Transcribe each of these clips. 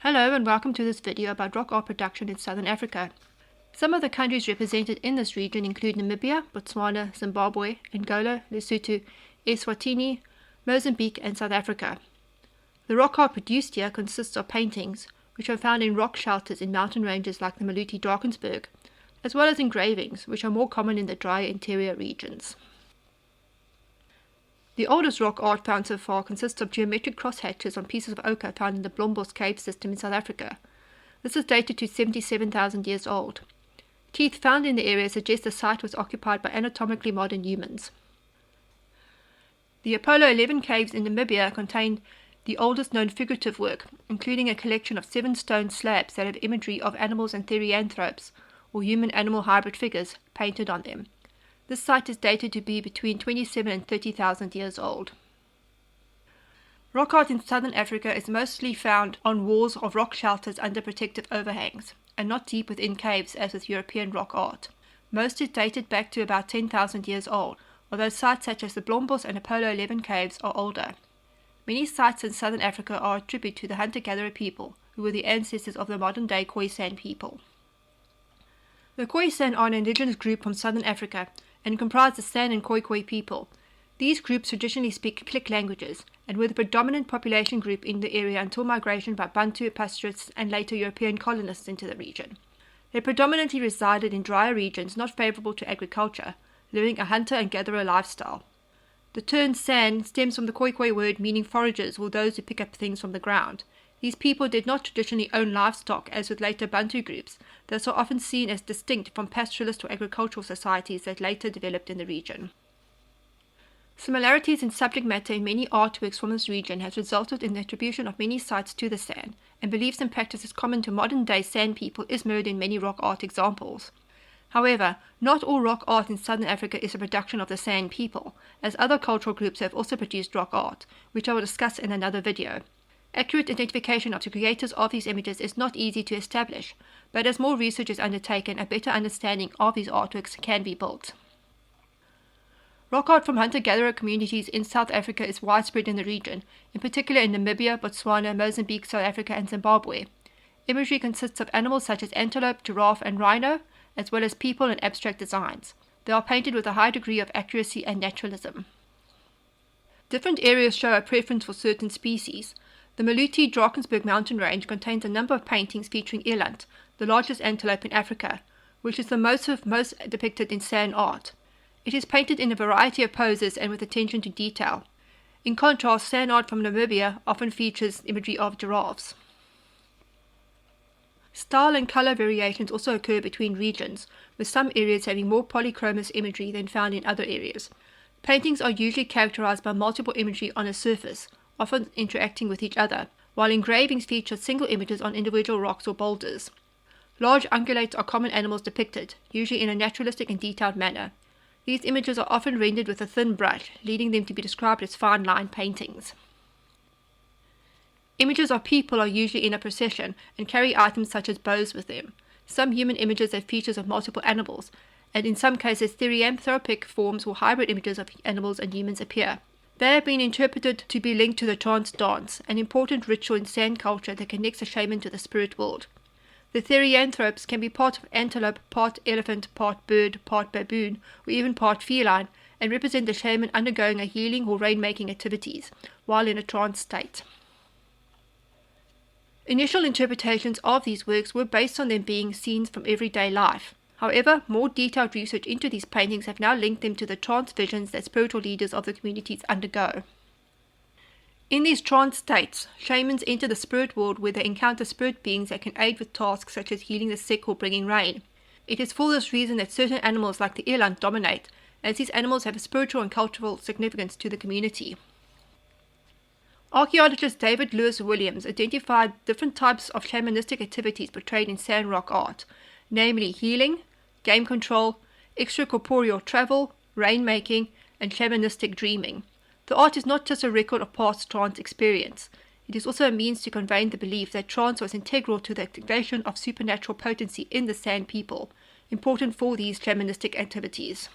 Hello and welcome to this video about rock art production in Southern Africa. Some of the countries represented in this region include Namibia, Botswana, Zimbabwe, Angola, Lesotho, Eswatini, Mozambique and South Africa. The rock art produced here consists of paintings, which are found in rock shelters in mountain ranges like the Maluti Drakensberg, as well as engravings, which are more common in the drier interior regions. The oldest rock art found so far consists of geometric crosshatches on pieces of ochre found in the Brandberg cave system in South Africa. This is dated to 77,000 years old. Teeth found in the area suggest the site was occupied by anatomically modern humans. The Apollo 11 caves in Namibia contain the oldest known figurative work, including a collection of 7 stone slabs that have imagery of animals and therianthropes, or human-animal hybrid figures, painted on them. This site is dated to be between 27 and 30,000 years old. Rock art in southern Africa is mostly found on walls of rock shelters under protective overhangs, and not deep within caves as with European rock art. Most is dated back to about 10,000 years old, although sites such as the Brandberg and Apollo 11 caves are older. Many sites in southern Africa are a tribute to the hunter-gatherer people, who were the ancestors of the modern-day Khoisan people. The Khoisan are an indigenous group from southern Africa, and comprise the San and Khoikhoi people. These groups traditionally speak Click languages, and were the predominant population group in the area until migration by Bantu pastoralists and later European colonists into the region. They predominantly resided in drier regions not favourable to agriculture, living a hunter and gatherer lifestyle. The term San stems from the Khoikhoi word meaning foragers or those who pick up things from the ground. These people did not traditionally own livestock as with later Bantu groups, thus are often seen as distinct from pastoralist or agricultural societies that later developed in the region. Similarities in subject matter in many artworks from this region has resulted in the attribution of many sites to the San, and beliefs and practices common to modern-day San people is mirrored in many rock art examples. However, not all rock art in southern Africa is a production of the San people, as other cultural groups have also produced rock art, which I will discuss in another video. Accurate identification of the creators of these images is not easy to establish, but as more research is undertaken, a better understanding of these artworks can be built. Rock art from hunter-gatherer communities in South Africa is widespread in the region, in particular in Namibia, Botswana, Mozambique, South Africa and Zimbabwe. Imagery consists of animals such as antelope, giraffe and rhino, as well as people and abstract designs. They are painted with a high degree of accuracy and naturalism. Different areas show a preference for certain species. The Maluti Drakensberg mountain range contains a number of paintings featuring eland, the largest antelope in Africa, which is the motif most depicted in San art. It is painted in a variety of poses and with attention to detail. In contrast, San art from Namibia often features imagery of giraffes. Style and color variations also occur between regions, with some areas having more polychromous imagery than found in other areas. Paintings are usually characterized by multiple imagery on a surface, often interacting with each other, while engravings feature single images on individual rocks or boulders. Large ungulates are common animals depicted, usually in a naturalistic and detailed manner. These images are often rendered with a thin brush, leading them to be described as fine line paintings. Images of people are usually in a procession and carry items such as bows with them. Some human images have features of multiple animals, and in some cases therianthropic forms or hybrid images of animals and humans appear. They have been interpreted to be linked to the Trance dance, an important ritual in San culture that connects a shaman to the spirit world. The therianthropes can be part of antelope, part elephant, part bird, part baboon, or even part feline, and represent the shaman undergoing a healing or rain-making activities, while in a trance state. Initial interpretations of these works were based on them being scenes from everyday life. However, more detailed research into these paintings have now linked them to the trance visions that spiritual leaders of the communities undergo. In these trance states, shamans enter the spirit world where they encounter spirit beings that can aid with tasks such as healing the sick or bringing rain. It is for this reason that certain animals like the eland dominate, as these animals have a spiritual and cultural significance to the community. Archaeologist David Lewis Williams identified different types of shamanistic activities portrayed in San rock art, namely healing, game control, extracorporeal travel, rainmaking, and shamanistic dreaming. The art is not just a record of past trance experience. It is also a means to convey the belief that trance was integral to the activation of supernatural potency in the San people, important for these shamanistic activities.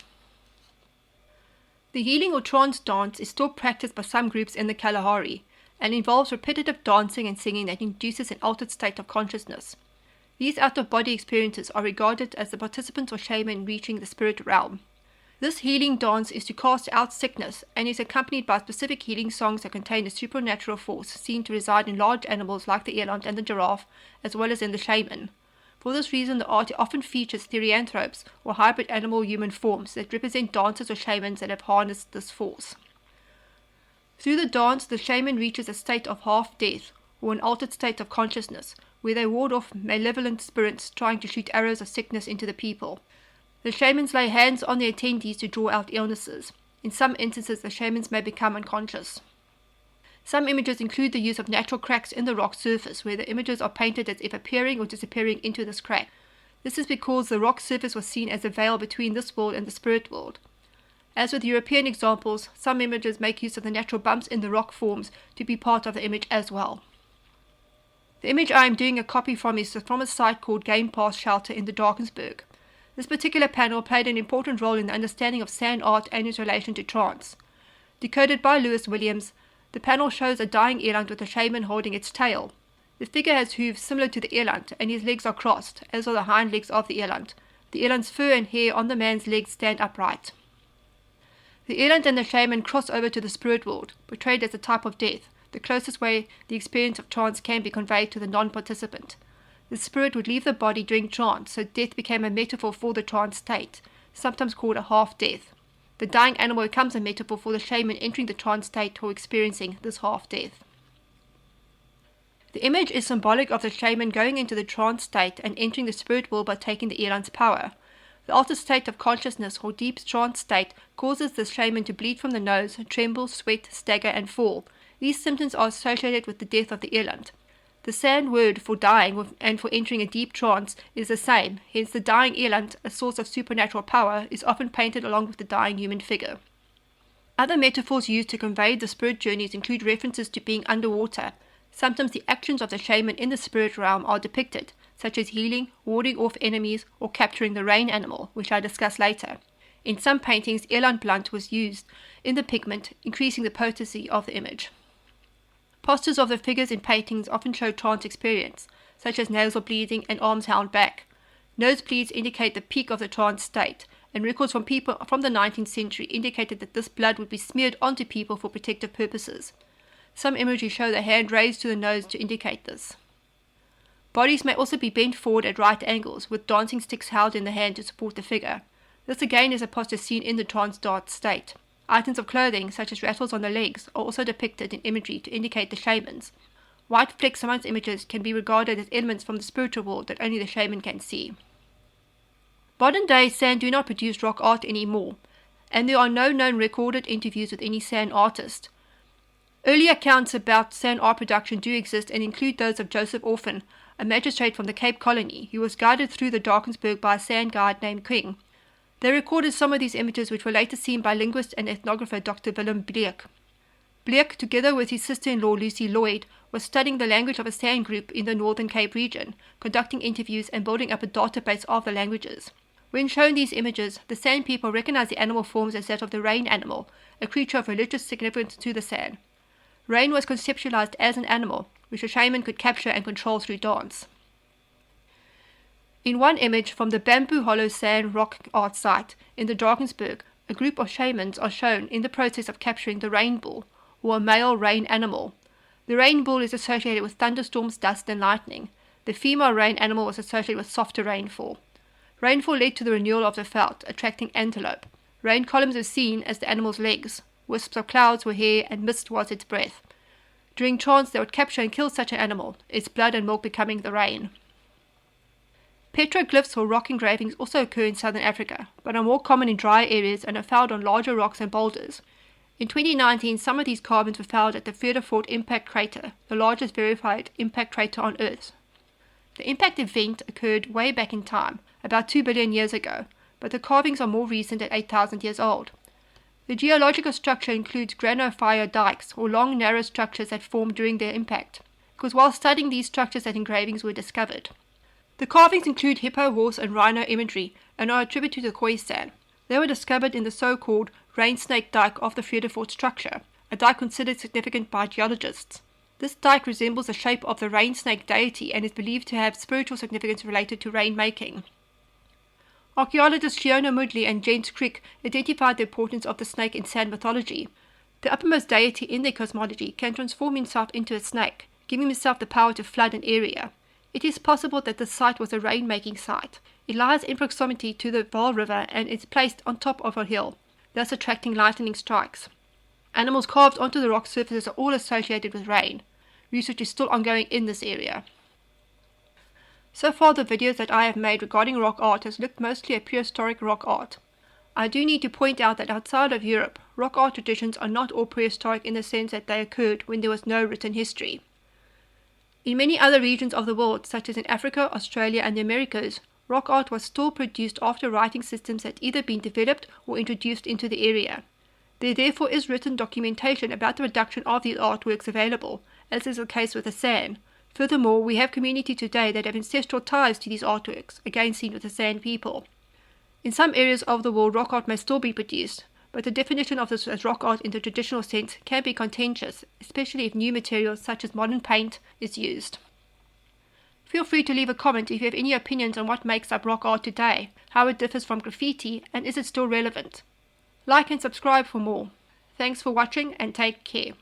The healing or trance dance is still practiced by some groups in the Kalahari. and involves repetitive dancing and singing that induces an altered state of consciousness. These out-of-body experiences are regarded as the participants or shaman reaching the spirit realm. This healing dance is to cast out sickness and is accompanied by specific healing songs that contain a supernatural force seen to reside in large animals like the eland and the giraffe, as well as in the shaman. For this reason, the art often features therianthropes or hybrid animal-human forms that represent dancers or shamans that have harnessed this force. Through the dance, the shaman reaches a state of half-death or an altered state of consciousness, where they ward off malevolent spirits trying to shoot arrows of sickness into the people. The shamans lay hands on their attendees to draw out illnesses. In some instances, the shamans may become unconscious. Some images include the use of natural cracks in the rock surface, where the images are painted as if appearing or disappearing into this crack. This is because the rock surface was seen as a veil between this world and the spirit world. As with European examples, some images make use of the natural bumps in the rock forms to be part of the image as well. The image I am doing a copy from is from a site called Game Pass Shelter in the Drakensberg. This particular panel played an important role in the understanding of sand art and its relation to trance. Decoded by Lewis Williams, the panel shows a dying eland with a shaman holding its tail. The figure has hooves similar to the eland, and his legs are crossed, as are the hind legs of the eland. The eland's fur and hair on the man's legs stand upright. The eland and the shaman cross over to the spirit world, portrayed as a type of death, the closest way the experience of trance can be conveyed to the non-participant. The spirit would leave the body during trance, so death became a metaphor for the trance state, sometimes called a half-death. The dying animal becomes a metaphor for the shaman entering the trance state or experiencing this half-death. The image is symbolic of the shaman going into the trance state and entering the spirit world by taking the eland's power. The altered state of consciousness or deep trance state causes the shaman to bleed from the nose, tremble, sweat, stagger, and fall. These symptoms are associated with the death of the eland. The San word for dying and for entering a deep trance is the same, hence the dying eland, a source of supernatural power, is often painted along with the dying human figure. Other metaphors used to convey the spirit journeys include references to being underwater. Sometimes the actions of the shaman in the spirit realm are depicted, such as healing, warding off enemies, or capturing the rain animal, which I discuss later. In some paintings, eland blood was used in the pigment, increasing the potency of the image. Postures of the figures in paintings often show trance experience, such as nasal bleeding and arms held back. Nosebleeds indicate the peak of the trance state, and records from people from the 19th century indicated that this blood would be smeared onto people for protective purposes. Some imagery show the hand raised to the nose to indicate this. Bodies may also be bent forward at right angles, with dancing sticks held in the hand to support the figure. This again is a posture seen in the trance dance state. Items of clothing, such as rattles on the legs, are also depicted in imagery to indicate the shamans. White flecks amongst images can be regarded as elements from the spiritual world that only the shaman can see. Modern-day San do not produce rock art anymore, and there are no known recorded interviews with any San artist. Early accounts about San art production do exist and include those of Joseph Orphan, a magistrate from the Cape Colony, who was guided through the Drakensberg by a San guide named King. They recorded some of these images, which were later seen by linguist and ethnographer Dr. Willem Bleek. Bleek, together with his sister-in-law Lucy Lloyd, was studying the language of a San group in the Northern Cape region, conducting interviews and building up a database of the languages. When shown these images, the San people recognized the animal forms as that of the rain animal, a creature of religious significance to the San. Rain was conceptualized as an animal, which a shaman could capture and control through dance. In one image from the Bamboo Hollow San rock art site in the Drakensberg, a group of shamans are shown in the process of capturing the rain bull, or a male rain animal. The rain bull is associated with thunderstorms, dust, and lightning. The female rain animal was associated with softer rainfall. Rainfall led to the renewal of the veld, attracting antelope. Rain columns were seen as the animal's legs. Wisps of clouds were hair, and mist was its breath. During trance, they would capture and kill such an animal, its blood and milk becoming the rain. Petroglyphs or rock engravings also occur in southern Africa, but are more common in dry areas and are found on larger rocks and boulders. In 2019, some of these carvings were found at the Vredefort impact crater, the largest verified impact crater on Earth. The impact event occurred way back in time, about 2 billion years ago, but the carvings are more recent at 8,000 years old. The geological structure includes granophyre dikes, or long narrow structures that formed during their impact. It was while studying these structures that engravings were discovered. The carvings include hippo, horse, and rhino imagery and are attributed to the Khoisan. They were discovered in the so-called rain snake dike of the Vredefort structure, a dike considered significant by geologists. This dike resembles the shape of the rain snake deity and is believed to have spiritual significance related to rain-making. Archaeologists Fiona Moodley and Jens Crick identified the importance of the snake in sand mythology. The uppermost deity in their cosmology can transform himself into a snake, giving himself the power to flood an area. It is possible that the site was a rain-making site. It lies in proximity to the Vaal River and is placed on top of a hill, thus attracting lightning strikes. Animals carved onto the rock surfaces are all associated with rain. Research is still ongoing in this area. So far the videos that I have made regarding rock art has looked mostly at prehistoric rock art. I do need to point out that outside of Europe, rock art traditions are not all prehistoric in the sense that they occurred when there was no written history. In many other regions of the world, such as in Africa, Australia and the Americas, rock art was still produced after writing systems had either been developed or introduced into the area. There therefore is written documentation about the production of these artworks available, as is the case with the San. Furthermore, we have community today that have ancestral ties to these artworks, again seen with the San people. In some areas of the world, rock art may still be produced, but the definition of this as rock art in the traditional sense can be contentious, especially if new materials such as modern paint is used. Feel free to leave a comment if you have any opinions on what makes up rock art today, how it differs from graffiti, and is it still relevant. Like and subscribe for more. Thanks for watching and take care.